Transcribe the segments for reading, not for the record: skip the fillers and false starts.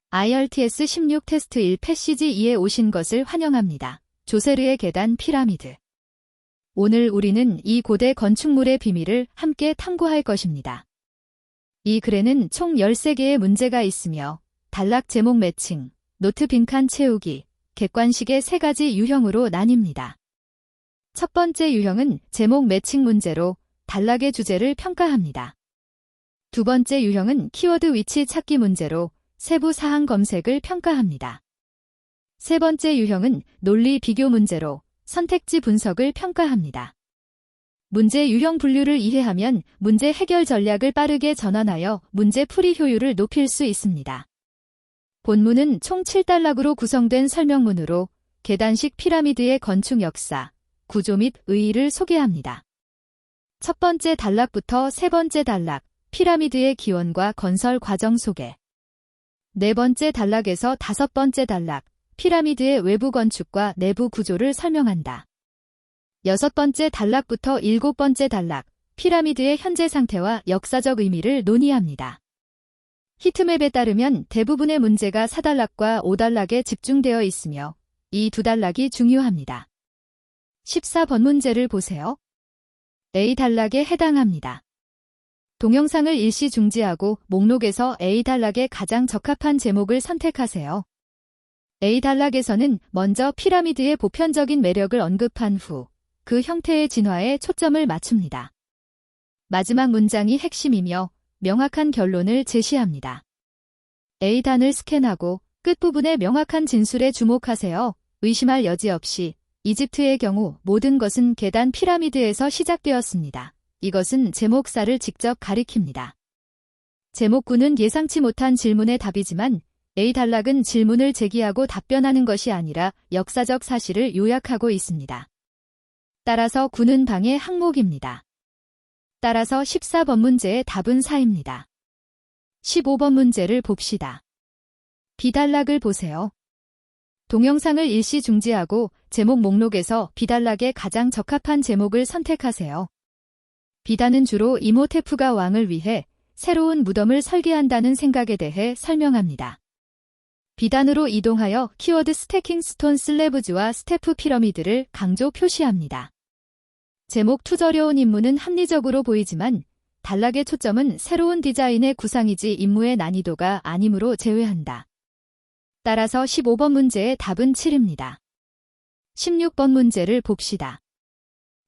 IELTS 16 테스트 1 패시지 2에 오신 것을 환영합니다. 조세르의 계단 피라미드. 오늘 우리는 이 고대 건축물의 비밀을 함께 탐구할 것입니다. 이 글에는 총 13개의 문제가 있으며 단락 제목 매칭, 노트 빈칸 채우기, 객관식의 3가지 유형으로 나뉩니다. 첫 번째 유형은 제목 매칭 문제로 단락의 주제를 평가합니다. 두 번째 유형은 키워드 위치 찾기 문제로 세부 사항 검색을 평가합니다. 세 번째 유형은 논리 비교 문제로 선택지 분석을 평가합니다. 문제 유형 분류를 이해하면 문제 해결 전략을 빠르게 전환하여 문제 풀이 효율을 높일 수 있습니다. 본문은 총 7단락으로 구성된 설명문으로 계단식 피라미드의 건축 역사, 구조 및 의의를 소개합니다. 첫 번째 단락부터 세 번째 단락, 피라미드의 기원과 건설 과정 소개. 네 번째 단락에서 다섯 번째 단락, 피라미드의 외부 건축과 내부 구조를 설명한다. 여섯 번째 단락부터 일곱 번째 단락, 피라미드의 현재 상태와 역사적 의미를 논의합니다. 히트맵에 따르면 대부분의 문제가 4단락과 5단락에 집중되어 있으며 이 두 단락이 중요합니다. 14번 문제를 보세요. A단락에 해당합니다. 동영상을 일시 중지하고 목록에서 A단락에 가장 적합한 제목을 선택하세요. A단락에서는 먼저 피라미드의 보편적인 매력을 언급한 후 그 형태의 진화에 초점을 맞춥니다. 마지막 문장이 핵심이며 명확한 결론을 제시합니다. A단을 스캔하고 끝부분의 명확한 진술에 주목하세요. 의심할 여지 없이 이집트의 경우 모든 것은 계단 피라미드에서 시작되었습니다. 이것은 제목사를 직접 가리킵니다. 제목구는 예상치 못한 질문의 답이지만 A단락은 질문을 제기하고 답변하는 것이 아니라 역사적 사실을 요약하고 있습니다. 따라서 구는 방의 항목입니다. 따라서 14번 문제의 답은 4입니다. 15번 문제를 봅시다. B단락을 보세요. 동영상을 일시 중지하고 제목 목록에서 B단락에 가장 적합한 제목을 선택하세요. B단은 주로 이모테프가 왕을 위해 새로운 무덤을 설계한다는 생각에 대해 설명합니다. B단으로 이동하여 키워드 스태킹 스톤 슬래브즈와 스테프 피라미드를 강조 표시합니다. 제목 투저려운 임무는 합리적으로 보이지만 단락의 초점은 새로운 디자인의 구상이지 임무의 난이도가 아니므로 제외한다. 따라서 15번 문제의 답은 7입니다. 16번 문제를 봅시다.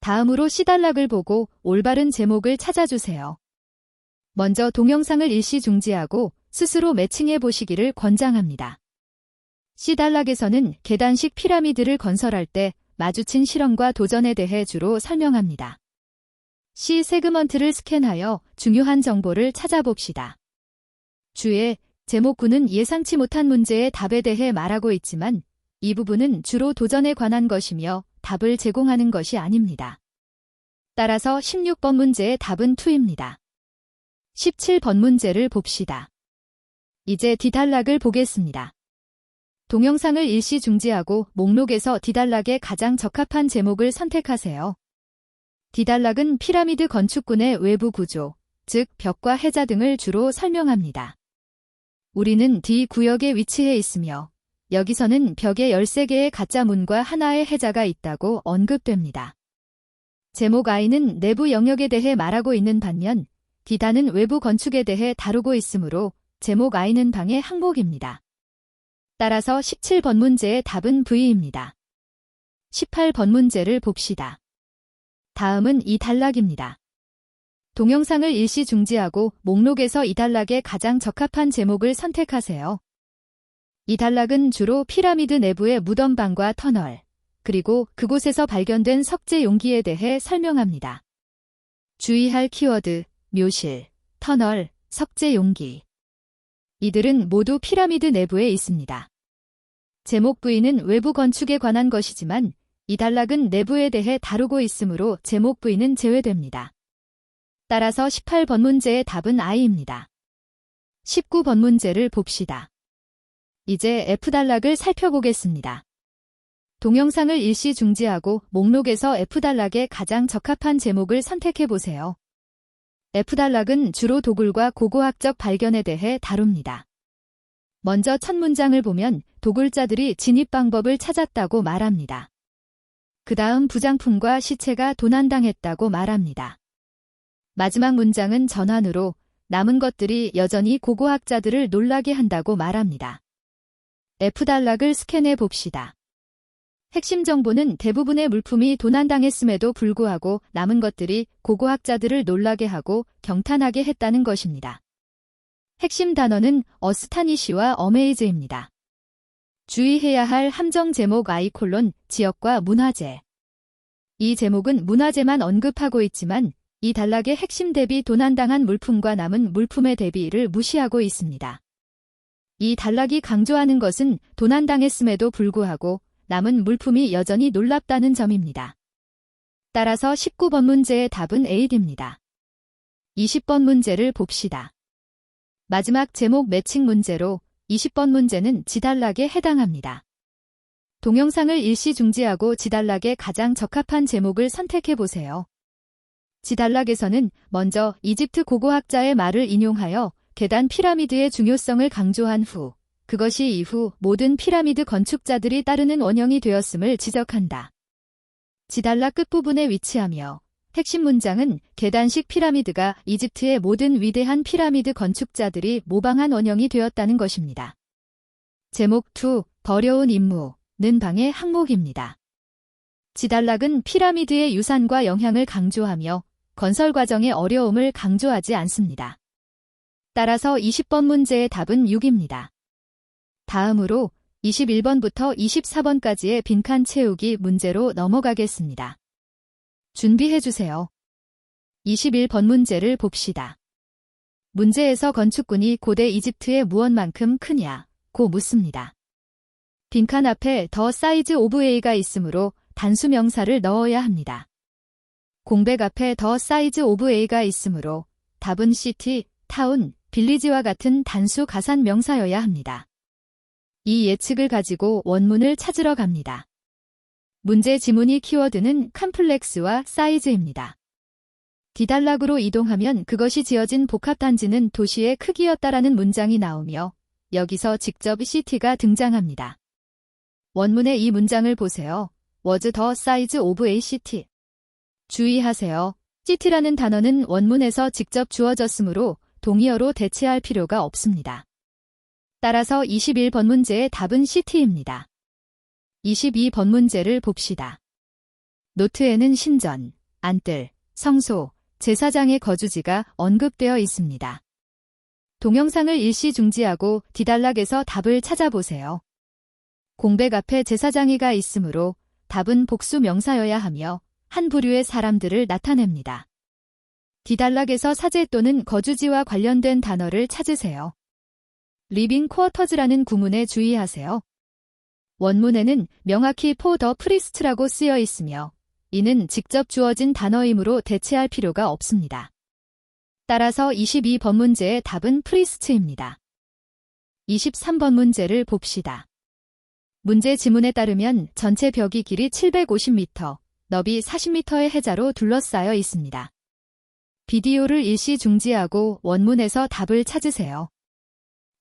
다음으로 C단락을 보고 올바른 제목을 찾아주세요. 먼저 동영상을 일시 중지하고 스스로 매칭해 보시기를 권장합니다. C단락에서는 계단식 피라미드를 건설할 때 마주친 실험과 도전에 대해 주로 설명합니다. C 세그먼트를 스캔하여 중요한 정보를 찾아봅시다. 주에 제목구는 예상치 못한 문제의 답에 대해 말하고 있지만 이 부분은 주로 도전에 관한 것이며 답을 제공하는 것이 아닙니다. 따라서 16번 문제의 답은 2입니다. 17번 문제를 봅시다. 이제 D단락을 보겠습니다. 동영상을 일시 중지하고 목록에서 D단락에 가장 적합한 제목을 선택하세요. D단락은 피라미드 건축군의 외부 구조, 즉 벽과 해자 등을 주로 설명합니다. 우리는 D 구역에 위치해 있으며 여기서는 벽에 13개의 가짜 문과 하나의 해자가 있다고 언급됩니다. 제목 I는 내부 영역에 대해 말하고 있는 반면 D단은 외부 건축에 대해 다루고 있으므로 제목 I는 방의 항목입니다. 따라서 17번 문제의 답은 V입니다. 18번 문제를 봅시다. 다음은 이 단락입니다. 동영상을 일시 중지하고 목록에서 이 단락에 가장 적합한 제목을 선택하세요. 이 단락은 주로 피라미드 내부의 무덤방과 터널, 그리고 그곳에서 발견된 석재 용기에 대해 설명합니다. 주의할 키워드, 묘실, 터널, 석재 용기. 이들은 모두 피라미드 내부에 있습니다. 제목 V는 외부 건축에 관한 것이지만 이 단락은 내부에 대해 다루고 있으므로 제목 V는 제외됩니다. 따라서 18번 문제의 답은 I입니다. 19번 문제를 봅시다. 이제 F단락을 살펴보겠습니다. 동영상을 일시 중지하고 목록에서 F단락에 가장 적합한 제목을 선택해보세요. F단락은 주로 도굴과 고고학적 발견에 대해 다룹니다. 먼저 첫 문장을 보면 도굴자들이 진입 방법을 찾았다고 말합니다. 그 다음 부장품과 시체가 도난당했다고 말합니다. 마지막 문장은 전환으로 남은 것들이 여전히 고고학자들을 놀라게 한다고 말합니다. F단락을 스캔해 봅시다. 핵심 정보는 대부분의 물품이 도난당했음에도 불구하고 남은 것들이 고고학자들을 놀라게 하고 경탄하게 했다는 것입니다. 핵심 단어는 어스타니시와 어메이즈입니다. 주의해야 할 함정 제목 지역과 문화재. 이 제목은 문화재만 언급하고 있지만 이 단락의 핵심 대비 도난당한 물품과 남은 물품의 대비를 무시하고 있습니다. 이 단락이 강조하는 것은 도난당했음에도 불구하고 남은 물품이 여전히 놀랍다는 점입니다. 따라서 19번 문제의 답은 A입니다. 20번 문제를 봅시다. 마지막 제목 매칭 문제로 20번 문제는 지단락에 해당합니다. 동영상을 일시 중지하고 지단락에 가장 적합한 제목을 선택해 보세요. 지단락에서는 먼저 이집트 고고학자의 말을 인용하여 계단 피라미드의 중요성을 강조한 후 그것이 이후 모든 피라미드 건축자들이 따르는 원형이 되었음을 지적한다. 지단락 끝부분에 위치하며 핵심 문장은 계단식 피라미드가 이집트의 모든 위대한 피라미드 건축자들이 모방한 원형이 되었다는 것입니다. 제목 2. 어려운 임무는 방의 항목입니다. 지단락은 피라미드의 유산과 영향을 강조하며 건설 과정의 어려움을 강조하지 않습니다. 따라서 20번 문제의 답은 6입니다. 다음으로 21번부터 24번까지의 빈칸 채우기 문제로 넘어가겠습니다. 준비해주세요. 21번 문제를 봅시다. 문제에서 건축군이 고대 이집트의 무엇만큼 크냐고 묻습니다. 빈칸 앞에 더 사이즈 오브 A가 있으므로 단수 명사를 넣어야 합니다. 공백 앞에 더 사이즈 오브 A가 있으므로 답은 시티, 타운, 빌리지와 같은 단수 가산 명사여야 합니다. 이 예측을 가지고 원문을 찾으러 갑니다. 문제 지문이 키워드는 컴플렉스와 사이즈입니다. D단락으로 이동하면 그것이 지어진 복합단지는 도시의 크기였다라는 문장이 나오며 여기서 직접 시티가 등장합니다. 원문의 이 문장을 보세요. Was the size of a city. 주의하세요. city라는 단어는 원문에서 직접 주어졌으므로 동의어로 대체할 필요가 없습니다. 따라서 21번 문제의 답은 city입니다. 22번 문제를 봅시다. 노트에는 신전, 안뜰, 성소, 제사장의 거주지가 언급되어 있습니다. 동영상을 일시 중지하고 D단락에서 답을 찾아보세요. 공백 앞에 제사장이가 있으므로 답은 복수 명사여야 하며 한 부류의 사람들을 나타냅니다. D단락에서 사제 또는 거주지와 관련된 단어를 찾으세요. 리빙 쿼터즈라는 구문에 주의하세요. 원문에는 명확히 for the priest라고 쓰여 있으며 이는 직접 주어진 단어이므로 대체할 필요가 없습니다. 따라서 22번 문제의 답은 priest입니다. 23번 문제를 봅시다. 문제 지문에 따르면 전체 벽이 길이 750m, 너비 40m의 해자로 둘러싸여 있습니다. 비디오를 일시 중지하고 원문에서 답을 찾으세요.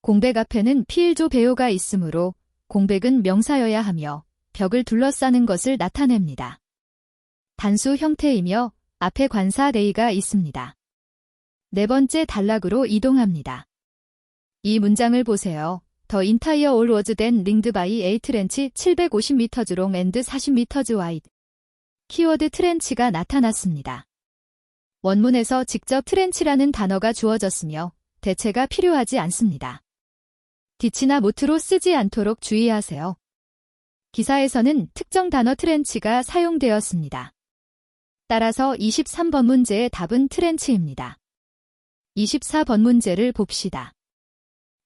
공백 앞에는 피일조 배우가 있으므로 공백은 명사여야 하며 벽을 둘러싸는 것을 나타냅니다. 단수 형태이며 앞에 관사 레이가 있습니다. 네 번째 단락으로 이동합니다. 이 문장을 보세요. The entire wall was then ringed by a trench 750m long and 40m wide. 키워드 트렌치가 나타났습니다. 원문에서 직접 트렌치라는 단어가 주어졌으며 대체가 필요하지 않습니다. 디치나 모트로 쓰지 않도록 주의하세요. 기사에서는 특정 단어 트렌치가 사용되었습니다. 따라서 23번 문제의 답은 트렌치입니다. 24번 문제를 봅시다.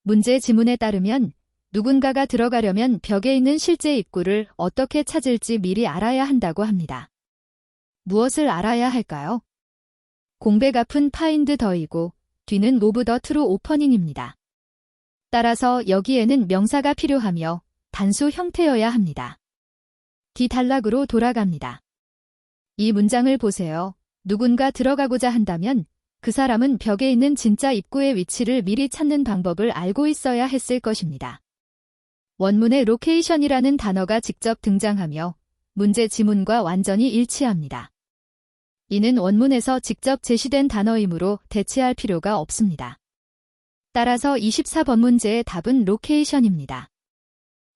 문제 지문에 따르면 누군가가 들어가려면 벽에 있는 실제 입구를 어떻게 찾을지 미리 알아야 한다고 합니다. 무엇을 알아야 할까요? 공백 앞은 find the이고 뒤는 move the to opening입니다. 따라서 여기에는 명사가 필요하며 단수 형태여야 합니다. D단락으로 돌아갑니다. 이 문장을 보세요. 누군가 들어가고자 한다면 그 사람은 벽에 있는 진짜 입구의 위치를 미리 찾는 방법을 알고 있어야 했을 것입니다. 원문에 로케이션이라는 단어가 직접 등장하며 문제 지문과 완전히 일치합니다. 이는 원문에서 직접 제시된 단어이므로 대체할 필요가 없습니다. 따라서 24번 문제의 답은 로케이션입니다.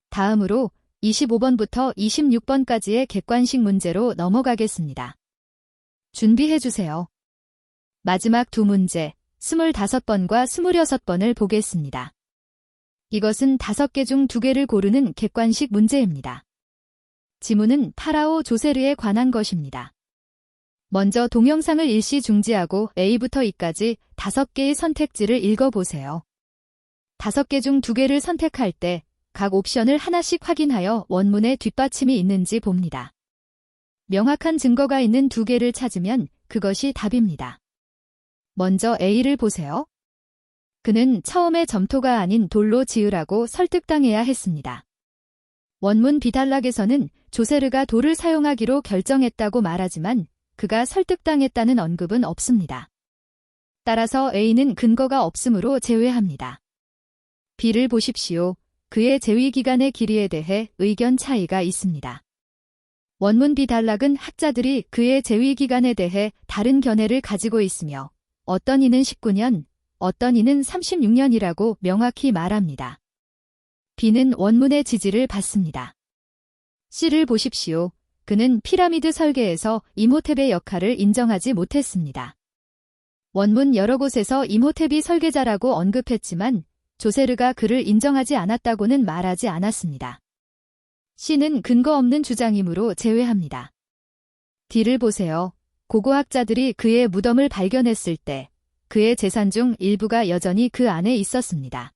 다음으로 25번부터 26번까지의 객관식 문제로 넘어가겠습니다. 준비해주세요. 마지막 두 문제, 25번과 26번을 보겠습니다. 이것은 5개 중 2개를 고르는 객관식 문제입니다. 지문은 파라오 조세르에 관한 것입니다. 먼저 동영상을 일시 중지하고 A부터 E까지 5개의 선택지를 읽어보세요. 5개 중 2개를 선택할 때 각 옵션을 하나씩 확인하여 원문에 뒷받침이 있는지 봅니다. 명확한 증거가 있는 2개를 찾으면 그것이 답입니다. 먼저 A를 보세요. 그는 처음에 점토가 아닌 돌로 지으라고 설득당해야 했습니다. 원문 비달락에서는 조세르가 돌을 사용하기로 결정했다고 말하지만 그가 설득당했다는 언급은 없습니다. 따라서 A는 근거가 없으므로 제외합니다. B를 보십시오. 그의 재위기간의 길이에 대해 의견 차이가 있습니다. 원문 비달락은 학자들이 그의 재위기간에 대해 다른 견해를 가지고 있으며 어떤 이는 19년, 어떤 이는 36년이라고 명확히 말합니다. B는 원문의 지지를 받습니다. C를 보십시오. 그는 피라미드 설계에서 임호텝의 역할을 인정하지 못했습니다. 원문 여러 곳에서 임호텝이 설계자라고 언급했지만 조세르가 그를 인정하지 않았다고는 말하지 않았습니다. C는 근거 없는 주장이므로 제외합니다. D를 보세요. 고고학자들이 그의 무덤을 발견했을 때 그의 재산 중 일부가 여전히 그 안에 있었습니다.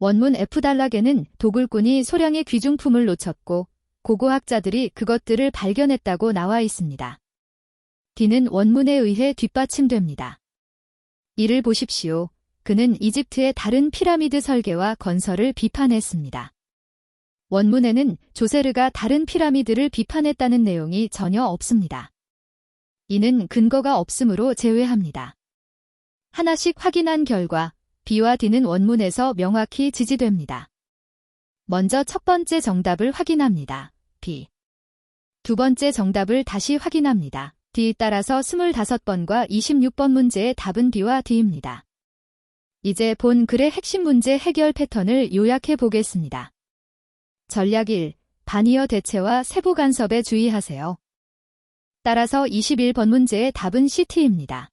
원문 F달락에는 도굴꾼이 소량의 귀중품을 놓쳤고 고고학자들이 그것들을 발견했다고 나와 있습니다. D는 원문에 의해 뒷받침됩니다. 이를 보십시오. 그는 이집트의 다른 피라미드 설계와 건설을 비판했습니다. 원문에는 조세르가 다른 피라미드를 비판했다는 내용이 전혀 없습니다. 이는 근거가 없으므로 제외합니다. 하나씩 확인한 결과 B와 D는 원문에서 명확히 지지됩니다. 먼저 첫 번째 정답을 확인합니다. B. 두 번째 정답을 다시 확인합니다. D. 따라서 25번과 26번 문제의 답은 B와 D입니다. 이제 본 글의 핵심 문제 해결 패턴을 요약해 보겠습니다. 전략 1. 반이어 대체와 세부 간섭에 주의하세요. 따라서 21번 문제의 답은 CT입니다.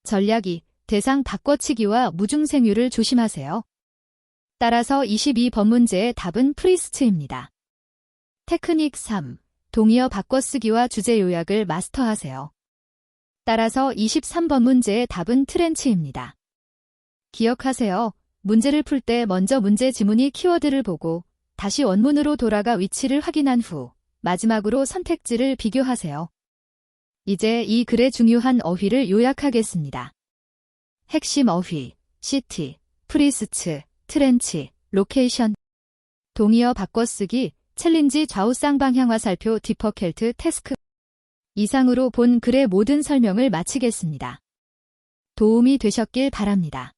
전략 2. 대상 바꿔치기와 무중생유를 조심하세요. 따라서 22번 문제의 답은 프리스트입니다. 테크닉 3. 동의어 바꿔쓰기와 주제 요약을 마스터하세요. 따라서 23번 문제의 답은 트렌치입니다. 기억하세요. 문제를 풀 때 먼저 문제 지문이 키워드를 보고 다시 원문으로 돌아가 위치를 확인한 후 마지막으로 선택지를 비교하세요. 이제 이 글의 중요한 어휘를 요약하겠습니다. 핵심 어휘, 시티, 프리스트, 트렌치, 로케이션. 동의어 바꿔쓰기, 챌린지 좌우 쌍방향 화살표 디퍼켈트 태스크. 이상으로 본 글의 모든 설명을 마치겠습니다. 도움이 되셨길 바랍니다.